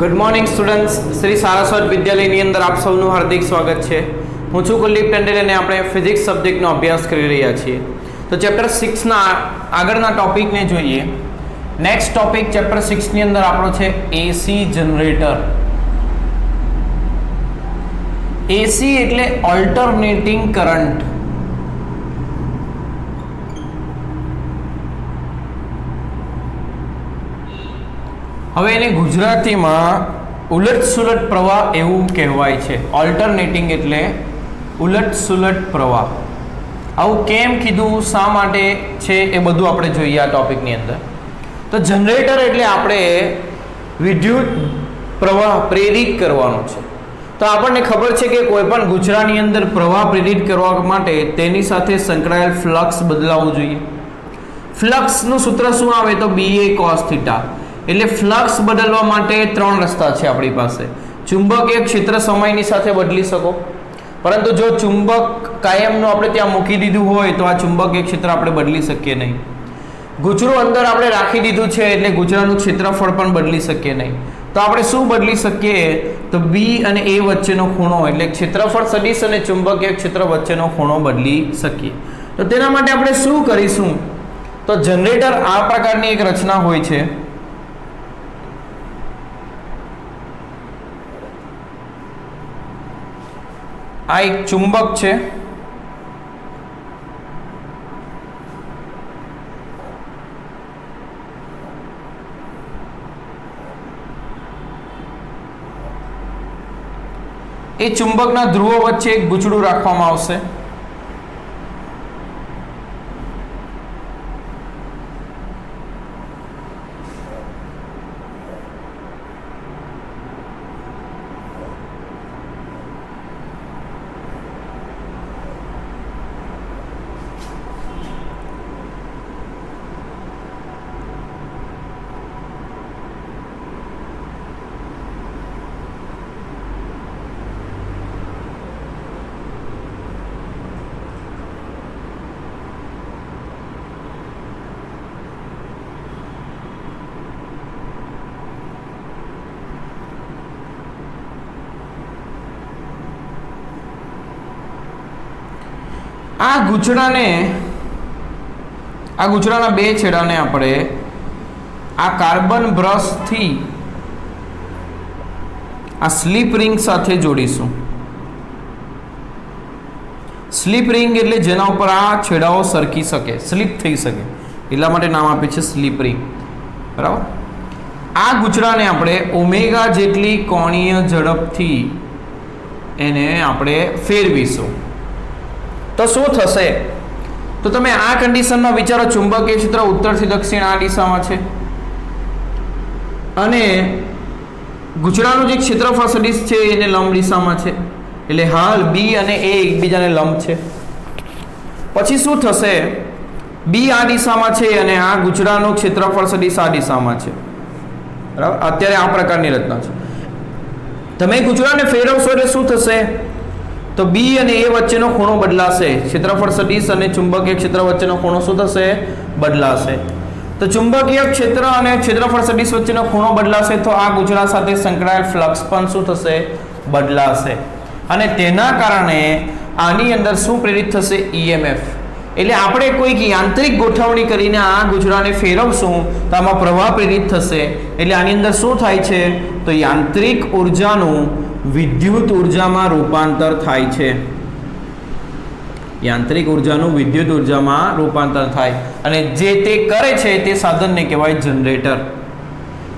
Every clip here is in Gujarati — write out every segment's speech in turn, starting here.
Good morning students, Shri Saraswat વિદ્યાલયની અંદર આપ સૌનું હાર્દિક સ્વાગત છે. હું છું કુલદીપ ટંડેલ અને આપણે ફિઝિક્સ સબ્જેક્ટનો અભ્યાસ કરી રહ્યા છીએ. તો ચેપ્ટર 6ના આગળના ટોપિકને જોઈએ. નેક્સ્ટ ટોપિક ચેપ્ટર 6ની અંદર આપણો છે એસી જનરેટર. એસી એટલે ઓલ્ટરનેટિંગ કરંટ. હવે એને ગુજરાતીમાં ઉલટ સુલટ પ્રવાહ એવું કહેવાય છે. ઓલ્ટરનેટિંગ એટલે ઉલટ સુલટ પ્રવાહ. આવું કેમ કીધું, શા માટે છે, એ બધું આપણે જોઈએ આ ટોપિકની અંદર. તો જનરેટર એટલે આપણે વિદ્યુત પ્રવાહ પ્રેરિત કરવાનો છે. તો આપણને ખબર છે કે કોઈ પણ ગુજરાની અંદર પ્રવાહ પ્રેરિત કરવા માટે તેની સાથે સંકળાયેલ ફ્લક્સ બદલાવવું જોઈએ. ફ્લક્સનું સૂત્ર શું આવે તો BA cos θ. એટલે ફ્લક્સ બદલવા માટે ત્રણ રસ્તા છે આપણી પાસે. ચુંબકીય ક્ષેત્ર સમયની સાથે બદલી શકો, પરંતુ જો ચુંબક કાયમનું આપણે ત્યાં મૂકી દીધું હોય તો આ ચુંબકીય ક્ષેત્ર આપણે બદલી શકીએ નહીં. ગુજરું અંદર આપણે રાખી દીધું છે એટલે ગુજરાનું ક્ષેત્રફળ પણ બદલી શકીએ નહીં. તો આપણે શું બદલી શકીએ તો B અને A વચ્ચેનો ખૂણો એટલે ક્ષેત્રફળ સદિશ અને ચુંબકીય ક્ષેત્ર વચ્ચેનો ખૂણો બદલી શકીએ. તો તેના માટે આપણે શું કરીશું તો જનરેટર આ પ્રકારની એક રચના હોય છે. આ એક ચુંબક છે. એ ચુંબકના ધ્રુવો વચ્ચે એક ગૂંચળું રાખવામાં આવશે. આ ગૂંચળાના બે છેડાને આપણે આ કાર્બન બ્રશથી આ સ્લીપ રિંગ સાથે જોડીશું. સ્લીપ રિંગ એટલે જેના ઉપર આ છેડાઓ સરકી શકે, સ્લીપ થઈ શકે, એટલા માટે નામ આપે છે સ્લીપ રિંગ. બરાબર. આ ગૂંચળાને આપણે ઓમેગા જેટલી કોણીય ઝડપથી એને આપણે ફેરવીશું. તો શું થશે તો તમે આ કન્ડિશનમાં વિચારો, ચુંબકીય ક્ષેત્ર ઉત્તરથી દક્ષિણ આ દિશામાં છે અને ગૂંચળાનું જે ક્ષેત્રફળ સદિશ છે એને લંબ દિશામાં છે. એટલે હાલ B અને A એકબીજાને લંબ છે. પછી શું થશે, B આ દિશામાં છે અને આ ગૂંચળાનું ક્ષેત્રફળ સદિશ આ દિશામાં છે. બરાબર. અત્યારે આ પ્રકારની રચના છે. તમે ગૂંચળાને ફેરવશો એટલે શું થશે તો B અને A વચ્ચેનો ખૂણો બદલાશે. ક્ષેત્રફળ સદિશ અને ચુંબકીય ક્ષેત્ર વચ્ચેનો ખૂણો શું થશે, બદલાશે. તો ચુંબકીય ક્ષેત્ર અને ક્ષેત્રફળ સદિશ વચ્ચેનો ખૂણો બદલાશે તો આ ગૂંચળા સાથે સંકળાયેલ ફ્લક્સ પણ શું થશે, બદલાશે. અને તેના કારણે આની અંદર શું પ્રેરિત થશે, EMF. એટલે આપણે કોઈક યાંત્રિક ગોઠવણી કરીને આ ગૂંચળાને ફેરવશું તો આમાં પ્રવાહ પ્રેરિત થશે. એટલે આની અંદર શું થાય છે તો યાંત્રિક ઉર્જાનું વિદ્યુત ઉર્જામાં રૂપાંતર થાય છે. યાંત્રિક ઉર્જાનું વિદ્યુત ઉર્જામાં રૂપાંતર થાય અને જે તે કરે છે તે સાધનને કહેવાય જનરેટર.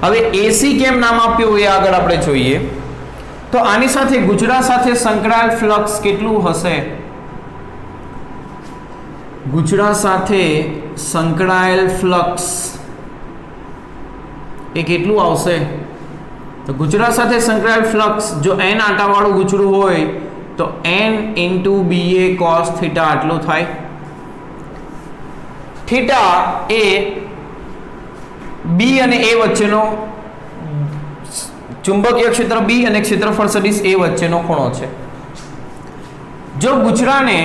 હવે એસી કેમ નામ આપ્યું એ આગળ આપણે જોઈએ. તો આની સાથે ગૂંચળા સાથે સંકળાયેલ ફ્લક્સ કેટલું હશે, ગૂંચળા સાથે સંકળાયેલ ફ્લક્સ એ કેટલું આવશે તો ગૂંચળા સાથે સંકળાયેલ ફ્લક્સ જો n આંટાવાળું ગૂંચળું હોય તો n × BA cos θ આટલું થાય. થીટા એ B અને A વચ્ચેનો ચુંબકીય ક્ષેત્ર B અને ક્ષેત્રફળ સદિશ A વચ્ચેનો ખૂણો છે. જો ગૂંચળાને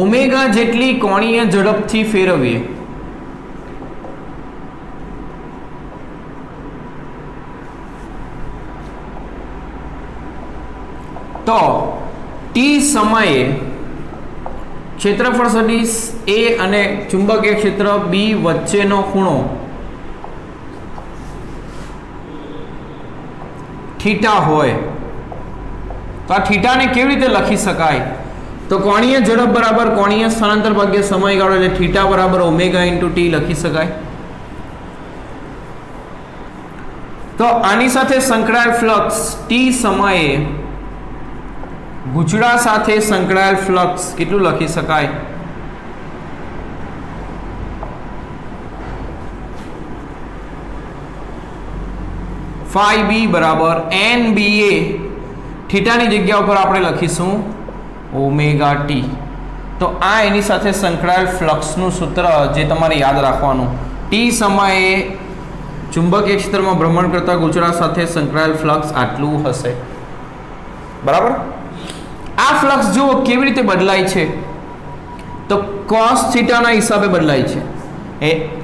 ઓમેગા જેટલી કોણીય ઝડપથી ફેરવીએ તો ટી સમયે ક્ષેત્રફળ સદિશ A અને ચુંબકીય ક્ષેત્ર B વચ્ચેનો ખૂણો થીટા હોય તો આ થીટાને કેવી રીતે લખી શકાય? તો કોણીય ઝડપ બરાબર કોણીય સ્થાનાંતર ભાગ્યા સમયગાળો એટલે થીટા બરાબર ઓમેગા ઇન્ટુ ટી લખી શકાય. તો આની સાથે સંકળાયેલ ફ્લક્સ ટી સમયે ગૂંચળા સાથે સંકળાયેલ ફ્લક્સ કેટલું લખી શકાય? phi b બરાબર NBA થીટાની જગ્યા ઉપર આપણે લખીશું ઓમેગા ટી. તો આ એની સાથે સંકળાયેલ ફ્લક્સનું સૂત્ર જે તમારે યાદ રાખવાનું. ટી સમયે ચુંબકીય ક્ષેત્રમાં ભ્રમણ કરતા ગૂંચળા સાથે સંકળાયેલ ફ્લક્સ આટલું હશે. બરાબર. આ ફ્લક્સ જુઓ કેવી રીતે બદલાય છે, તો cos થીટાના હિસાબે બદલાય છે.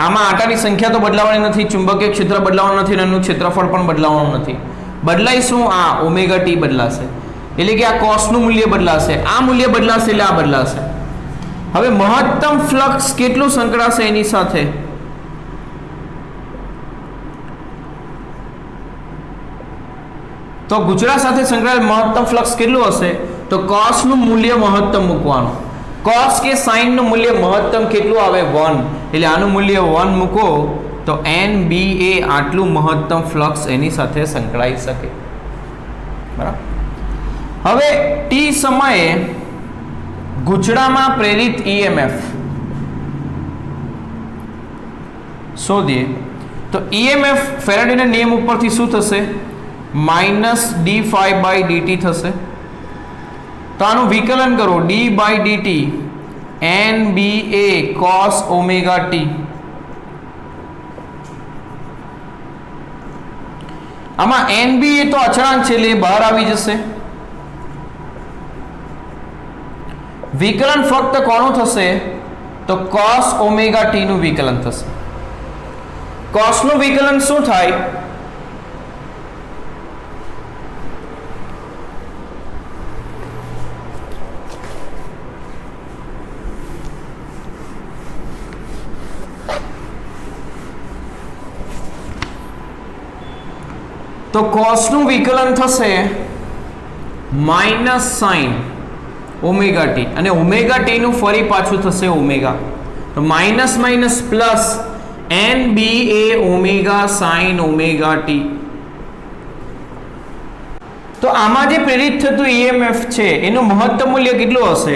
આમાં આટાની સંખ્યા તો બદલાવાની નથી, ચુંબકીય ક્ષેત્ર બદલાવાનું નથી, એનું ક્ષેત્રફળ પણ બદલાવાનું નથી. બદલાય શું? આ ઓમેગા ટી બદલાશે, એટલે કે આ કોસનું મૂલ્ય બદલાશે, આ મૂલ્ય બદલાશે એટલે આ બદલાશે. હવે મહત્તમ ફ્લક્સ કેટલું સંકળાશે એની સાથે? તો ગૂંચળા સાથે સંકળાયેલ મહત્તમ ફ્લક્સ કેટલું હશે? તો cos નું મૂલ્ય મહત્તમ મૂકવાનું. cos કે sin નું મૂલ્ય મહત્તમ કેટલું આવે? 1. એટલે આનું મૂલ્ય 1 મૂકો તો NBA આટલું મહત્તમ ફ્લક્સ એની સાથે સંકળાઈ શકે. બરાબર. હવે ટી સમયે ગૂંચળામાં પ્રેરિત EMF શોધીએ તો EMF ફેરાડેના નિયમ ઉપરથી શું થશે? -d∅dt થશે. તો આનું વિકલન કરો, d by dt NBA cos omega t. આમાં NBA તો અચળાંક છે એટલે બહાર આવી જશે. વિકલન ફક્ત કોનું થશે? તો cos ઓમેગા t નું વિકલન થશે. cos નું વિકલન શું થાય? તો cos નું વિકલન થશે માઇનસ સાઇન ઓમેગા ટી, અને ઓમેગા ટી નું ફરી પાછું થશે ઓમેગા. તો minus minus plus NBA omega sine omega T. તો આમાં જે પ્રેરિત થતું EMF છે એનું મહત્તમ મૂલ્ય કેટલું હશે?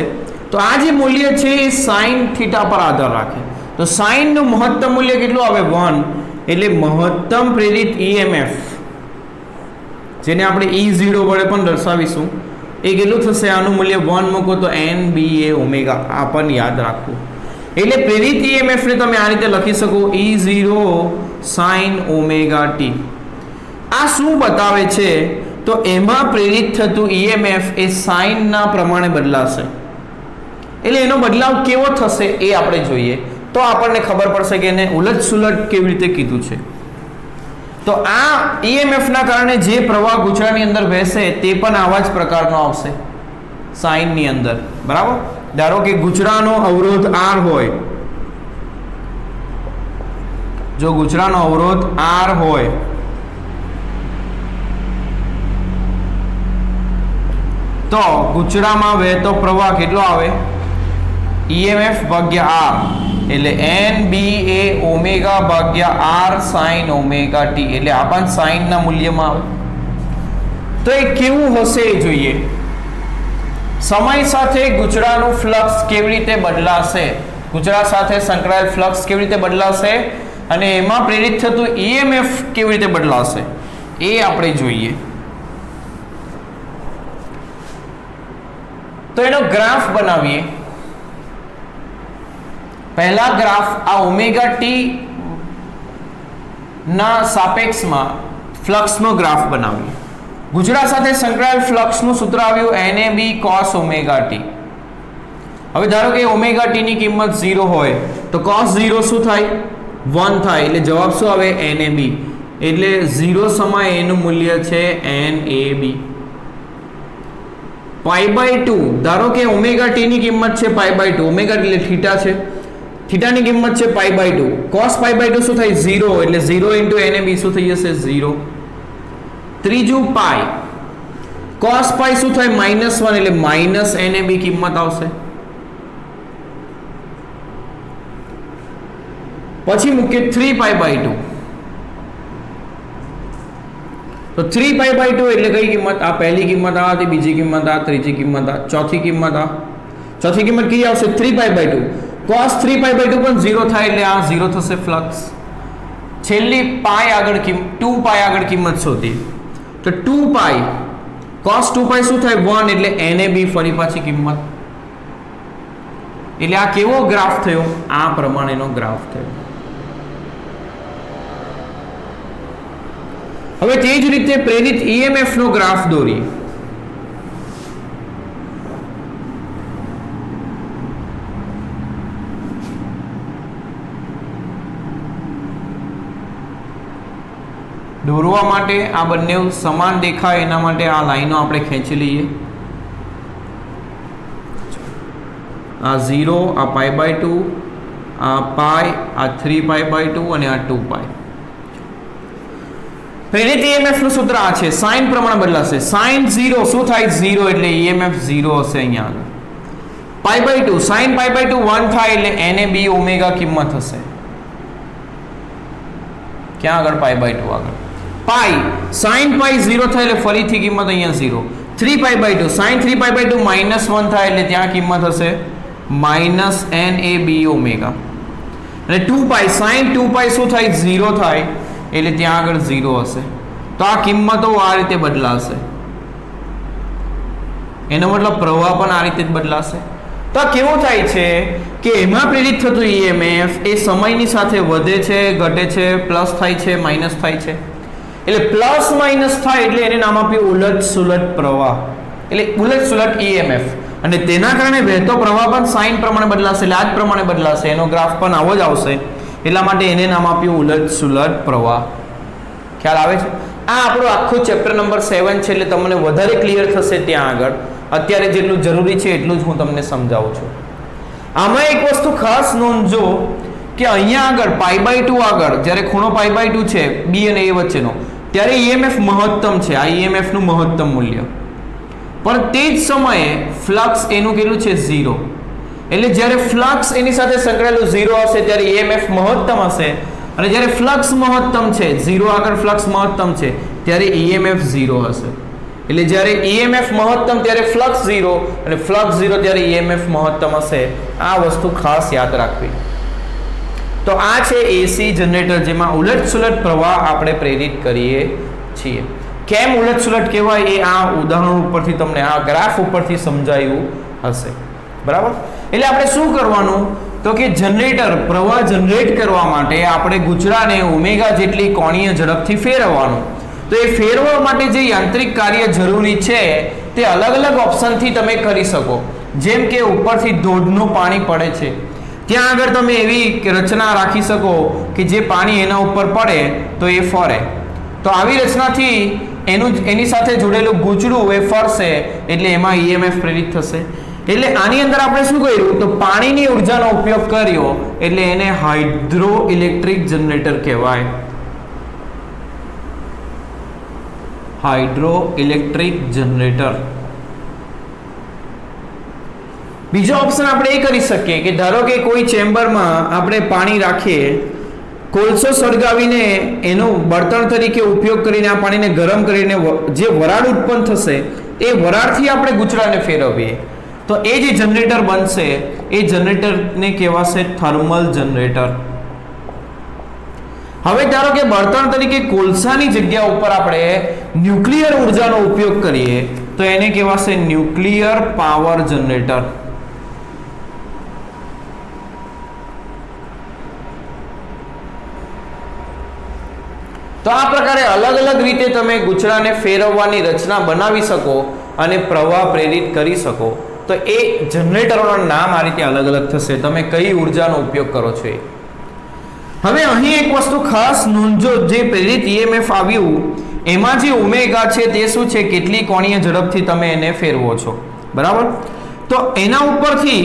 તો આ જે મૂલ્ય છે એ સાઇન થીટા પર આધાર રાખે. તો સાઇન નું મહત્તમ મૂલ્ય કેટલું આવે? 1. એટલે મહત્તમ પ્રેરિત EMF જેને આપણે E0 વડે પણ દર્શાવીશું એ કેટલું થશે? આનું મૂલ્ય 1 મૂકો તો NBA ઓમેગા. આ પણ યાદ રાખવું. એટલે પ્રેરિત EMF ને તમે આ રીતે લખી શકો E0 sin ઓમેગા t. આ શું બતાવે છે? તો એમાં પ્રેરિત થતું EMF એ સાઇન ના પ્રમાણે બદલાશે. એટલે એનો બદલાવ કેવો થશે એ આપણે જોઈએ તો આપણને ખબર પડશે કે એને ઉલટ સુલટ કેવી રીતે કીધું છે. તો આ EMF ના કારણે જે પ્રવાહ ગૂંચળાની અંદર વહેશે તે પણ આવા જ પ્રકારનો આવશે સાઇનની અંદર. બરાબર. ધારો કે ગૂંચળાનો અવરોધ R હોય, જો ગૂંચળાનો અવરોધ R હોય તો ગૂંચળામાં વહેતો પ્રવાહ કેટલો આવે? EMF ભાગ્યા R એટલે NBA ઓમેગા ભાગ્યા R sin ઓમેગા t. એટલે આ પણ સાઇન ના મૂલ્યમાં આવે. તો એ કેવું હશે એ જોઈએ. સમય સાથે ગૂંચળાનું ફ્લક્સ કેવી રીતે બદલાશે, ગૂંચળા સાથે સંકળાયેલ ફ્લક્સ કેવી રીતે બદલાશે અને એમાં પ્રેરિત થતું EMF કેવી રીતે બદલાશે એ આપણે જોઈએ. તો એનો ગ્રાફ બનાવીએ. પહેલા ગ્રાફ આ ઓમેગા ટી ના સાપેક્ષમાં ફ્લક્સનો ગ્રાફ બનાવીએ. ગૂંચળા સાથે સંકળાયેલ ફ્લક્સનું સૂત્ર આવ્યું NAB cos ઓમેગા ટી. હવે ધારો કે ઓમેગા ટી ની કિંમત 0 હોય તો cos 0 શું થાય? 1 થાય. એટલે જવાબ શું આવે? NAB. એટલે 0 સમયે એનું મૂલ્ય છે NAB. π/2 ધારો કે ઓમેગા ટી ની કિંમત છે π/2 ઓમેગા એટલે થીટા છે થીટા ની કિંમત છે π/2 cos π/2 શું થાય 0 એટલે 0 * NAB શું થઈ જશે 0 ત્રીજું પાઈ cos પાઈ શું થાય -1 એટલે -NAB કિંમત આવશે પછી મૂકીએ 3π/2 તો 3π/2 એટલે કઈ કિંમત આ પહેલી કિંમત આ હતી બીજી કિંમત આ ત્રીજી કિંમત આ ચોથી કિંમત કઈ આવશે 3π/2 cos 3π/2 પણ 0 થાય એટલે આ 0 થશે ફ્લક્સ છેલ્લી પાઈ આગળ 2π આગળ કિંમત શોધી તો 2π cos 2π શું થાય 1 એટલે NAB ફરી પાછી કિંમત એટલે આ કેવો ગ્રાફ થયો આ પ્રમાણેનો ગ્રાફ થયો હવે તે જ રીતે પ્રેરિત EMF નો ગ્રાફ દોરીએ દોરવા માટે આ બંને સમાન દેખાય એના માટે આ લાઈનો આપણે ખેંચી લઈએ આ 0 આ π/2 આ પાઈ આ 3π/2 અને આ 2π પ્રેરિત EMF નું સૂત્ર આ છે સાઇન પ્રમાણે બદલાશે sin 0 શું થાય 0 એટલે EMF 0 હશે અહીંયા આગળ π/2 sin π/2 1 થાય એટલે NAB ઓમેગા કિંમત હશે ક્યાં આગળ π/2 આગળ પાઈ sin પાઈ 0 થાય એટલે ફરીથી કિંમત અહીંયા 0 3π/2 sin 3π/2 -1 થાય એટલે ત્યાં કિંમત હશે -NAB ઓમેગા અને 2π sin 2π શું થાય 0 થાય એટલે ત્યાં આગળ 0 હશે તો આ કિંમતો આ રીતે બદલાશે એનો મતલબ પ્રવાહ પણ આ રીતે જ બદલાશે તો આ કેવું થાય છે કે એમાં પ્રેરિત થતું EMF એ સમયની સાથે વધે છે ઘટે છે પ્લસ થાય છે માઇનસ થાય છે એટલે પ્લસ માઇનસ થાય એટલે એને નામ આપ્યું ઉલટ સુલટ પ્રવાહ એટલે ઉલટ સુલટ EMF અને તેના કારણે વહેતો પ્રવાહ પણ સાઇન પ્રમાણે બદલાશે એટલે આ જ પ્રમાણે બદલાશે એનો ગ્રાફ પણ આવો જ આવશે એટલા માટે એને નામ આપ્યું ઉલટ સુલટ પ્રવાહ ખ્યાલ આવે છે આ આપણો આખો ચેપ્ટર નંબર 7 છે એટલે તમને વધારે ક્લિયર થશે ત્યાં આગળ અત્યારે જેટલું જરૂરી છે એટલું જ હું તમને સમજાવું છું આમાં એક વસ્તુ ખાસ નોંધજો કે અહીંયા આગળ π/2 આગળ જ્યારે ખૂણો π/2 છે B અને A વચ્ચેનો ત્યારે EMF મહત્તમ છે આ EMF નું મહત્તમ મૂલ્ય પણ તે જ સમયે ફ્લક્સ એનું કેટલું છે 0 એટલે જ્યારે ફ્લક્સ એની સાથે સંકળાયેલું 0 હશે ત્યારે EMF મહત્તમ હશે અને જ્યારે ફ્લક્સ મહત્તમ છે 0 આગળ ફ્લક્સ મહત્તમ છે ત્યારે EMF 0 હશે એટલે જ્યારે EMF મહત્તમ ત્યારે ફ્લક્સ 0 અને ફ્લક્સ 0 ત્યારે EMF મહત્તમ હશે આ વસ્તુ ખાસ યાદ રાખવી તો આ છે AC જનરેટર જેમાં ઉલટસુલટ પ્રવાહ આપણે પ્રેરિત કરીએ છીએ કેમ ઉલટસુલટ કહેવાય એ આ ઉદાહરણ ઉપરથી તમને આ ગ્રાફ ઉપરથી સમજાયું હશે બરાબર એટલે આપણે શું કરવાનું તો કે જનરેટર પ્રવાહ જનરેટ કરવા માટે આપણે ગુચડાને ઓમેગા જેટલી કોણીય ઝડપથી ફેરવવાનું તો એ ફેરવવા માટે જે યાંત્રિક કાર્ય જરૂરી છે તે અલગ અલગ ઓપ્શનથી તમે કરી શકો જેમ કે ઉપરથી ધોધનું પાણી પડે છે ત્યાં આગળ તમે એવી રચના રાખી શકો કે જે પાણી એના ઉપર પડે તો એ ફરે તો આવી રચનાથી એની સાથે જોડેલું ગુચડું એ ફરશે એટલે એમાં EMF પ્રેરિત થશે એટલે આની અંદર આપણે શું કર્યું તો પાણીની ઉર્જાનો ઉપયોગ કર્યો એટલે એને હાઇડ્રો ઇલેક્ટ્રિક જનરેટર કહેવાય હાઇડ્રો ઇલેક્ટ્રિક જનરેટર બીજો ઓપ્શન આપણે એ કરી શકીએ કે ધારો કે કોઈ ચેમ્બરમાં આપણે પાણી રાખીએ કોલસો સળગાવીને એનો બળતણ તરીકે ઉપયોગ કરીને આ પાણીને ગરમ કરીને જે વરાળ ઉત્પન્ન થશે એ વરાળથી આપણે ગુચડાને ફેરવીએ તો એ જે જનરેટર બનશે એ જનરેટરને કહેવાશે થર્મલ જનરેટર હવે ધારો કે બળતણ તરીકે કોલસાની જગ્યા ઉપર આપણે ન્યુક્લિયર ઉર્જાનો ઉપયોગ કરીએ તો એને કહેવાશે ન્યુક્લિયર પાવર જનરેટર તો આ પ્રકારે અલગ અલગ રીતે તમે ગુચડાને ફેરવવાની રચના બનાવી શકો અને પ્રવાહ પ્રેરિત કરી શકો તો એ જનરેટરોના નામ આ રીતે અલગ અલગ થશે તમે કઈ ઉર્જાનો ઉપયોગ કરો છો હવે અહીં એક વસ્તુ ખાસ નોંધજો જે પ્રેરિત EMF આવ્યું એમાં જે ઓમેગા છે તે શું છે કેટલી કોણીય ઝડપથી તમે એને ફેરવો છો બરાબર. તો એના ઉપરથી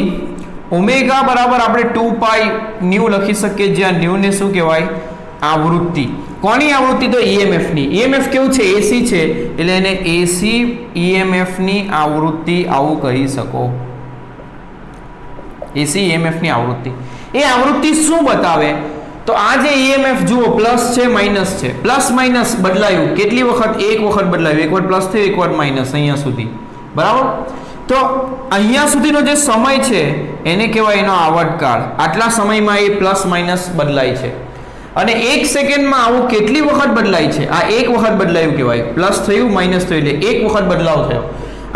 ઓમેગા બરાબર આપણે 2 પાઈ ન્યુ લખી શકીએ, જ્યાં ન્યુ ને શું કહેવાય? આવૃત્તિ. કોની આવૃત્તિ? તો ઈએમએફ ની. ઈએમએફ કેવું છે? એસી છે, એટલે એને એસી ઈએમએફ ની આવૃત્તિ આવું કહી શકો. એસી ઈએમએફ ની આવૃત્તિ. એ આવૃત્તિ શું બતાવે? તો આ જે ઈએમએફ જુઓ પ્લસ છે માઇનસ છે, પ્લસ માઇનસ બદલાયું કેટલી વખત? એક વખત બદલાયું, એક વખત પ્લસ થયું, એક વખત માઇનસ, અહીંયા સુધી. બરાબર. તો અહીંયા સુધીનો જે સમય છે એને કહેવાય એનો આવર્તકાળ. આટલા સમયમાં એ પ્લસ માઇનસ બદલાય છે. અને 1 સેકન્ડમાં આવું કેટલી વખત બદલાય છે? આ એક વખત બદલાયું કહેવાય. પ્લસ થયું માઇનસ થયું એટલે એક વખત બદલાવ થયો.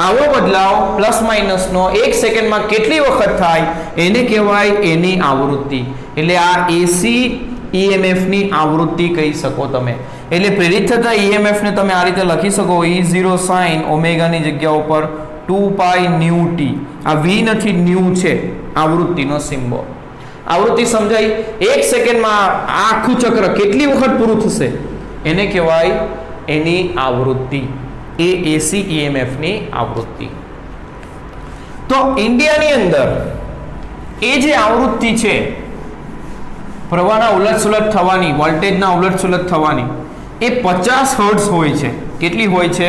આવો બદલાવ પ્લસ માઇનસનો 1 સેકન્ડમાં કેટલી વખત થાય એને કહેવાય એની આવૃત્તિ. એટલે આ એસી ઈએમએફ ની આવૃત્તિ કહી શકો તમે. એટલે પ્રેરિત થતા ઈએમએફ ને તમે આ રીતે લખી શકો, E0 sin ઓમેગા ની જગ્યા ઉપર 2 પાઈ ન્યુ ટી. આ v નથી, ન્યુ છે આવૃત્તિનો સિમ્બોલ. આવૃત્તિ સમજાય? 1 સેકન્ડમાં આ આખું ચક્ર કેટલી વખત પૂરું થશે એને કહેવાય એની આવૃત્તિ. એ એસી ઈએમએફ ની આવૃત્તિ. તો ઇન્ડિયાની અંદર એ જે આવૃત્તિ છે પ્રવાહના ઉલટસુલટ થવાની, વોલ્ટેજના ઉલટસુલટ થવાની, એ 50 હર્ટ્ઝ હોય છે. કેટલી હોય છે?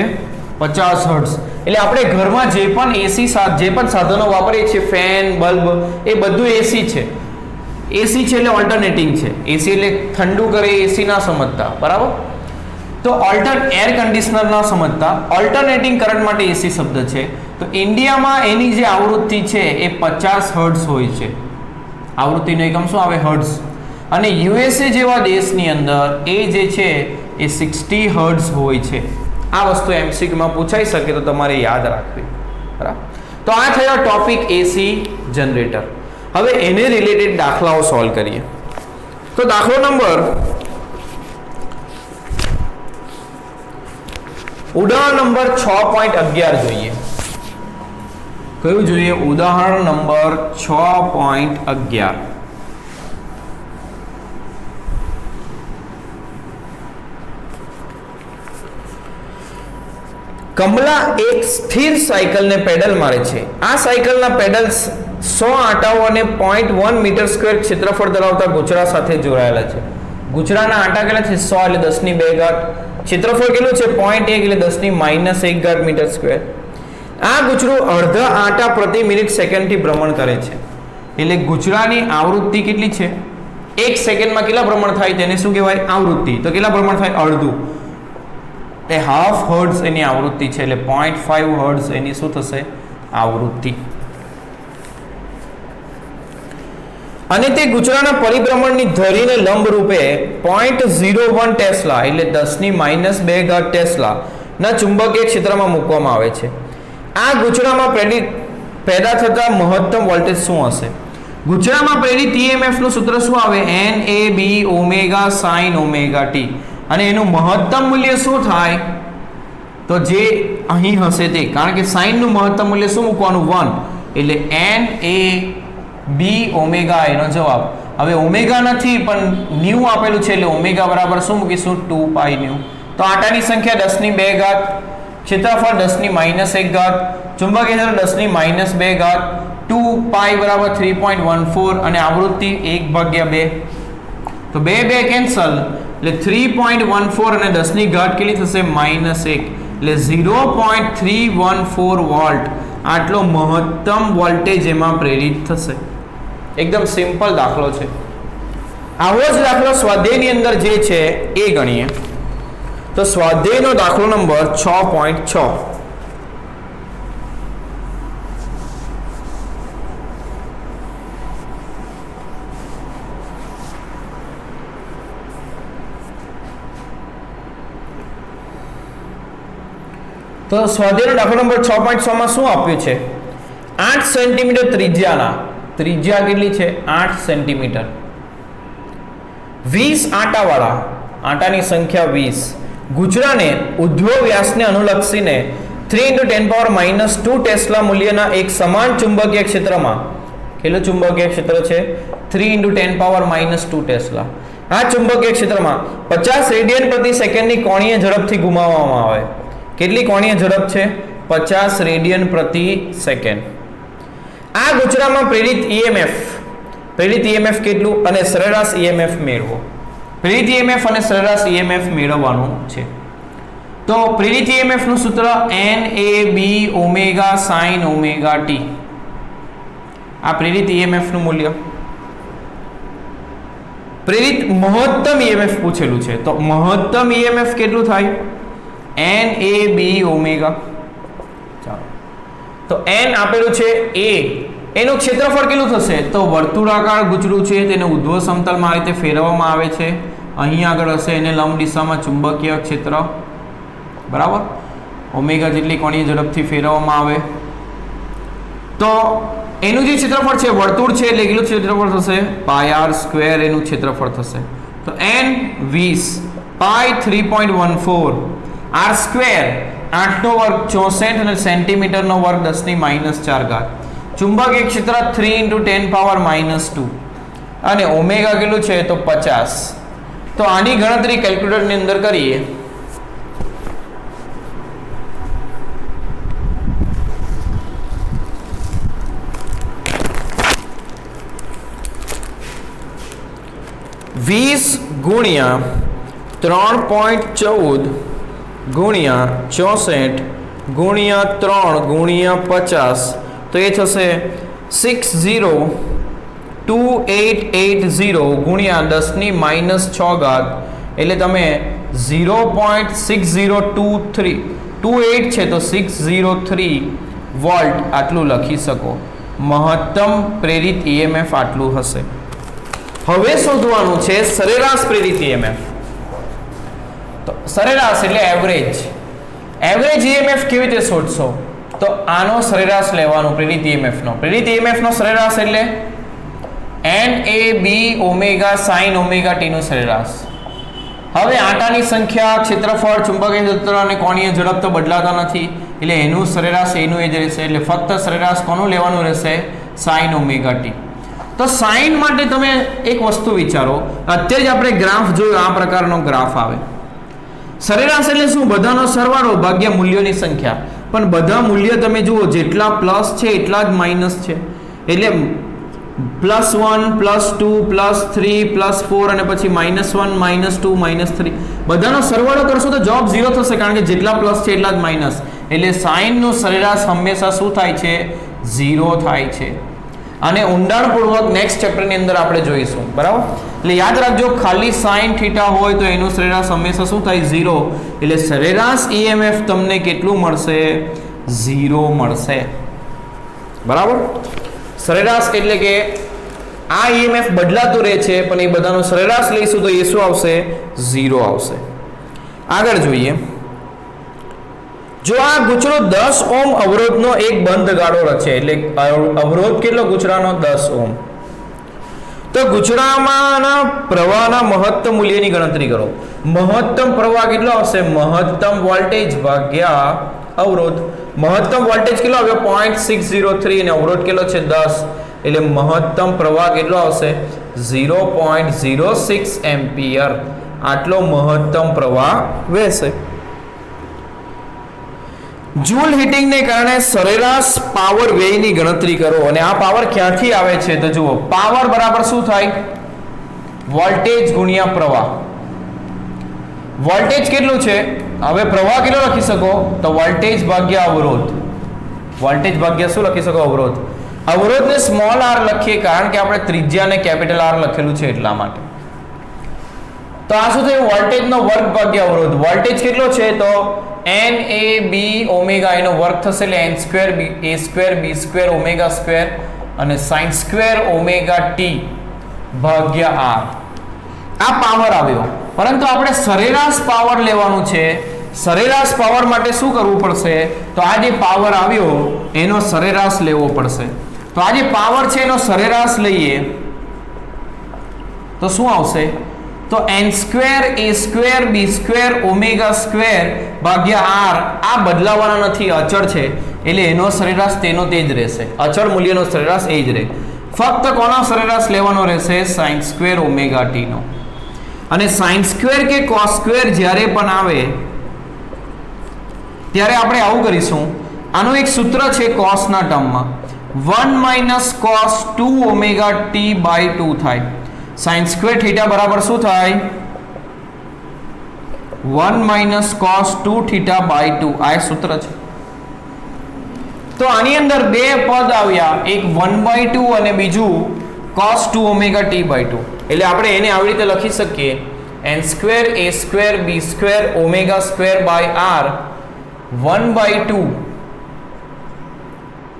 50 હર્ટ્ઝ. એટલે આપણે ઘરમાં જે પણ એસી જે પણ સાધનો વાપરીએ છીએ, ફેન, બલ્બ, એ બધું એસી છે. એસી છે એટલે ઓલ્ટરનેટિંગ છે. એસી એટલે ઠંડુ કરે, એસી ના સમજતા. બરાબર. તો એર કન્ડિશનર ના સમજતા, ઓલ્ટરનેટિંગ કરંટ માટે એસી શબ્દ છે. તો ઇન્ડિયામાં એની જે આવૃત્તિ છે એ 50 હર્ટ્ઝ હોય છે. આવૃત્તિનો એકમ શું આવે? હર્ટ્ઝ. અને યુએસએ જેવા દેશની અંદર એ જે છે એ 60 હર્ટ્ઝ હોય છે. આ વસ્તુ એમસીક્યુમાં પૂછાઈ શકે તો તમારે યાદ રાખવી. બરાબર. તો આ થયો ટોપિક એસી જનરેટર. હવે એને રિલેટેડ દાખલાઓ સોલ્વ કરીએ. તો દાખલો નંબર ઉદાહરણ નંબર 6.11 જોઈએ. કયું જોઈએ? ઉદાહરણ નંબર 6.11. કમલા એક સ્થિર સાયકલને પેડલ મારે છે. આ સાયકલના પેડલ્સ 100 આંટાઓ અને 0.1 મીટર સ્ક્વેર ક્ષેત્રફળ ધરાવતા ગુચરા સાથે જોડાયેલા છે. ગુચરાના આંટા કેટલા છે? 100 એટલે 10 ની 2 ઘાત. ક્ષેત્રફળ કેટલું છે? 0.1 એટલે 10 ની -1 ઘાત મીટર સ્ક્વેર. આ ગુચરું અડધા આંટા પ્રતિ મિનિટ સેકન્ડથી ભ્રમણ કરે છે. એટલે ગુચરાની આવૃત્તિ કેટલી છે? 1 સેકન્ડમાં કેટલા ભ્રમણ થાય તેને શું કહેવાય? આવૃત્તિ. તો કેટલા ભ્રમણ થાય? અડધું. એ હાફ હર્ટ્ઝ એની આવૃત્તિ છે. એટલે 0.5 હર્ટ્ઝ એની શું થશે? આવૃત્તિ. અને તે ગુચરાના પરિભ્રમણની ધરીને લંબ રૂપે 0.01 ટેસ્લા એટલે 10 ની -2 ઘાત ટેસ્લા ના ચુંબકીય ક્ષેત્રમાં મૂકવામાં આવે છે. આ ગુચરામાં પેદા થતા મહત્તમ વોલ્ટેજ શું હશે? ગુચરામાં પ્રેરિત ઈએમએફ નું સૂત્ર શું આવે? NAB omega sin omega t. અને એનું મહત્તમ મૂલ્ય શું થાય? તો જે અહીં હશે તે, કારણ કે sin નું મહત્તમ મૂલ્ય શું મૂકવાનું? 1. એટલે NAB ઓમેગા એનો જવાબ. હવે ઓમેગા નથી પણ ન્યુ આપેલું છે એટલે ઓમેગા બરાબર શું મૂકીશું? 2 પાઈ ન્યુ. તો આંટાની સંખ્યા 10 ની 2 ઘાત, ક્ષેત્રફળ 10 ની -1 ઘાત, ચુંબકીય ક્ષેત્ર 10 ની -2 ઘાત, 2 પાઈ બરાબર 3.14 અને આવૃત્તિ 1/2. તો 2 કેન્સલ એટલે 3.14 અને 10 ની ઘાત કેટલી થશે? -1 એટલે 0.314 વોલ્ટ. આટલો મહત્તમ વોલ્ટેજ એમાં પ્રેરિત થશે. એકદમ સિમ્પલ દાખલો છે. આવો જ દાખલો સ્વાધ્યાયની અંદર જે છે એ ગણીએ. તો સ્વાધ્યાયનો દાખલો નંબર 6.6. તો સ્વાધ્યાયનો દાખલો નંબર 6.6 માં શું આપ્યું છે? 8 સેન્ટીમીટર ત્રિજ્યાના, ત્રિજ્યા કેટલી છે? 8 સેન્ટીમીટર, 20 આંટાવાળા, આંટાની સંખ્યા 20, ગુચરાને ઉધ્વ વ્યાસને અનુલક્ષીને 3 × 10⁻² ટેસ્લા મૂલ્યના એક સમાન ચુંબકીય ક્ષેત્રમાં, કેટલું ચુંબકીય ક્ષેત્ર છે? 3 × 10⁻² ટેસ્લા. આ ચુંબકીય ક્ષેત્રમાં 50 રેડિયન પ્રતિ સેકન્ડની કોણીય ઝડપથી ઘુમાવવામાં આવે. કેટલી કોણીય ઝડપ છે? 50 રેડિયન પ્રતિ સેકન્ડ. આ ગુચરામાં પ્રેરિત EMF કેટલું અને સરેરાશ EMF મેળવો. પ્રેરિત EMF અને સરેરાશ EMF મેળવવાનું છે. તો પ્રેરિત EMF નું સૂત્ર NAB omega sin omega t. આ પ્રેરિત EMF નું મૂલ્ય. પ્રેરિત મહત્તમ EMF પૂછેલું છે તો મહત્તમ EMF કેટલું થાય NAB ઓમેગા. ચાલો તો n આપેલું છે a, એનું ક્ષેત્રફળ કેટલું થશે તો વર્તુળાકાર ગુચરું છે તેને ઉધ્વ સમતલમાં આ રીતે ફેરવવામાં આવે છે. અહીં આગળ હશે એને લંબ દિશામાં ચુંબકીય ક્ષેત્ર બરાબર ઓમેગા જેટલી કોણીય ઝડપથી ફેરવવામાં આવે તો એનું જે ક્ષેત્રફળ છે વર્તુળ છે એટલે કેટલું ક્ષેત્રફળ થશે પાઈ r સ્ક્વેર એનું ક્ષેત્રફળ થશે. તો n 20 પાઈ 3.14 r સ્ક્વેર 8 નો વર્ગ 64 અને સેન્ટીમીટર નો વર્ગ 10 ની -4 ચુંબકીય ક્ષેત્ર 3 × 10⁻². અને ઓમેગા કેટલું છે તો 50. તો આની ગણતરી કેલ્ક્યુલેટર ની અંદર કરીએ. વીસ ગુણ્યા 3.14 ગુણ્યા 64 ગુણ્યા 3 ગુણ્યા 50 તો એ થશે 602880 ગુણ્યા 10 ની -6 એટલે તમે 0.6028 છે તો 603 વોલ્ટ આટલું લખી શકો. મહત્તમ પ્રેરિત EMF આટલું હશે. હવે શોધવાનું છે સરેરાશ પ્રેરિત EMF. તો સરેરાશ એટલે એવરેજ EMF કેવી રીતે શોધશો તો આનો સરેરાશ લેવાનો પ્રેરિત EMF નો સરેરાશ એટલે NAB omega sin omega t નો સરેરાશ. હવે આંટાની સંખ્યા ક્ષેત્રફળ ચુંબકીય ક્ષેત્ર અને કોણીય ઝડપ તો બદલાતા નથી એટલે એનું સરેરાશ એનું એ જ રહેશે એટલે ફક્ત સરેરાશ કોનું લેવાનું રહેશે sin ઓમેગા t. તો સાઇન માટે તમે એક વસ્તુ વિચારો. અત્યારે જ આપણે ગ્રાફ જોયો આ પ્રકારનો ગ્રાફ આવે. સરેરાશ એટલે શું બધાનો સરવાળો ભાગ્યા મૂલ્યોની સંખ્યા. પણ બધા મૂલ્ય તમે જુઓ જેટલા પ્લસ છે એટલા જ માઇનસ છે એટલે +1 +2 +3 +4 અને પછી -1 -2 -3 બધાનો સરવાળો કરશો તો જવાબ 0 થશે કારણ કે જેટલા પ્લસ છે એટલા જ માઇનસ એટલે સાઇન નો સરેરાશ હંમેશા શું થાય છે 0 થાય છે. અને ઊંડાણપૂર્વક નેક્સ્ટ ચેપ્ટરની અંદર આપણે જોઈશું બરાબર. એટલે યાદ રાખજો ખાલી sin થીટા હોય તો એનું સરેરાશ હંમેશા શું થાય 0 એટલે સરેરાશ EMF તમને કેટલું મળશે 0 મળશે બરાબર. સરેરાશ એટલે કે આ EMF બદલાતું રહે છે પણ એ બધાનો સરેરાશ લઈશું તો એ શું આવશે 0 આવશે. આગળ જોઈએ. જો આ ગુચરો 10 ઓહ્મ અવરોધનો એક બંધ ગાળો રચે એટલે અવરોધ કેટલો ગુચરાનો 10 ઓહ્મ તો ગુચરામાંના પ્રવાહના મહત્તમ મૂલ્યની ગણતરી કરો. મહત્તમ પ્રવાહ કેટલો આવશે મહત્તમ વોલ્ટેજ ભાગ્યા અવરોધ. મહત્તમ વોલ્ટેજ કેટલો આવ્યો 0.603 અને અવરોધ કેટલો છે 10 એટલે મહત્તમ પ્રવાહ કેટલો આવશે 0.06 એમ્પિયર આટલો મહત્તમ પ્રવાહ વહેશે. જૂલ હીટિંગને કારણે સરેરાશ પાવર વ્યયની ગણતરી કરો અને આ પાવર ક્યાંથી આવે છે તો જુઓ પાવર બરાબર શું થાય વોલ્ટેજ ગુણ્યા પ્રવાહ. વોલ્ટેજ કેટલું છે હવે પ્રવાહ કેટલો લખી શકો તો વોલ્ટેજ ભાગ્યા અવરોધ. વોલ્ટેજ ભાગ્યા શું લખી શકો અવરોધ. અવરોધને સ્મોલ r લખીએ કારણ કે આપણે ત્રિજ્યાને કેપિટલ R લખેલું છે એટલા માટે. તો આ શું થયું વોલ્ટેજનો વર્ગ ભાગ્યા અવરોધ. વોલ્ટેજ કેટલો છે તો NAB ઓમેગા એનો વર્ગ થશે એટલે n² a² b² ઓમેગા² અને sin² ઓમેગા t ભાગ્યા r. આ પાવર આવ્યો પરંતુ આપણે સરેરાશ પાવર લેવાનું છે. સરેરાશ પાવર માટે શું કરવું પડશે તો આ જે પાવર આવ્યો એનો સરેરાશ લેવો પડશે. તો આ જે પાવર છે એનો સરેરાશ લઈએ તો શું આવશે તો n² a² b² ઓમેગા² ભાગ્યા r. આ બદલાવાના નથી અચળ છે એટલે એનો સરેરાશ તેનો તે જ રહેશે. અચળ મૂલ્યનો સરેરાશ એ જ રહે. ફક્ત કોનો સરેરાશ લેવાનો રહેશે sin² ઓમેગા t નો. અને sin² કે cos² જ્યારે પણ આવે ત્યારે આપણે આવું કરીશું આનું એક સૂત્ર છે કોસના ટર્મમાં 1 minus cos 2 omega T by 2 થાય. સાઇન સ્ક્વેર થીટા બરાબર શું થાય? 1 માઇનસ કોસ 2 થીટા બાય 2. આ સૂત્ર છે. તો આની અંદર બે પદ આવ્યા, એક 1/2 અને બીજું cos 2 ઓમેગા t બાય 2. એટલે આપણે એને આવી રીતે લખી શકીએ n square a square b square omega square by r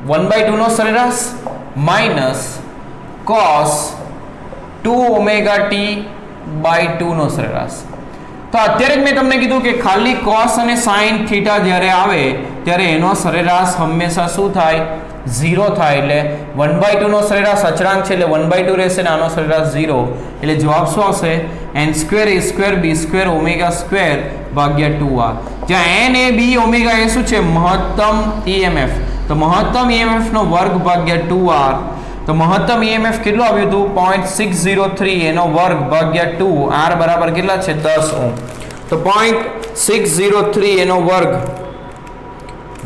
1/2 નો સરેરાશ minus cos 2 omega t by 2 નો સરેરાશ. તો અત્યારે જ મેં તમને કીધું કે ખાલી cos અને sin થીટા જ્યારે આવે ત્યારે એનો સરેરાશ હંમેશા શું થાય? 0 થાય. એટલે 1/2 નો સરેરાશ અચળાંક છે એટલે 1/2 રહેશે ને આનો સરેરાશ 0. એટલે જવાબ શું આવશે? n square a square b square omega square ભાગ્યા 2r. જ્યાં n a b ઓમેગા એ શું છે? મહત્તમ EMF. તો મહત્તમ EMF નો વર્ગ ભાગ્યા 2r. તો મહત્તમ EMF કેટલું આવ્યું હતું? 0.603 એનો વર્ગ ભાગ્યા 2. r બરાબર કેટલા છે? 10 ઓહ્મ. તો 0.603 એનો વર્ગ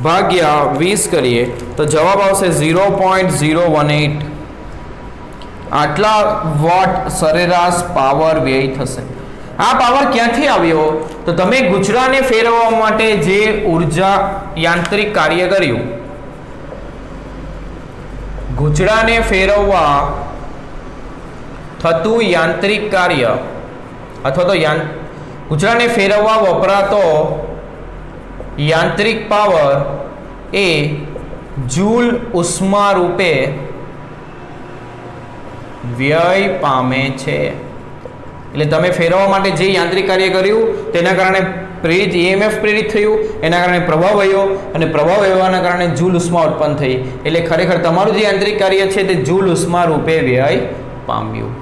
ભાગ્યા 20 કરીએ તો જવાબ આવશે 0.018. આટલા વોટ સરેરાશ પાવર વ્યય થશે. આ પાવર ક્યાંથી આવ્યો? તો તમે ગુજરાને ફેરવવા માટે જે ઉર્જા યાંત્રિક કાર્ય કર્યું, ગુજરાને ફેરવવા થતું યાંત્રિક કાર્ય અથવા તો ગુજરાને ફેરવવા વપરાતો યાંત્રિક પાવર એ જૂલ ઉષ્મા રૂપે વ્યય પામે છે. એટલે તમે ફેરવવા માટે જે યાંત્રિક કાર્ય કર્યું તેના કારણે પ્રેરિત EMF પ્રેરિત થયું, એના કારણે પ્રભાવ વહ્યો અને પ્રભાવ વહેવાના કારણે જૂલ ઉષ્મા ઉત્પન્ન થઈ. એટલે ખરેખર તમારું જે યાંત્રિક કાર્ય છે તે જૂલ ઉષ્મા રૂપે વ્યય પામ્યું.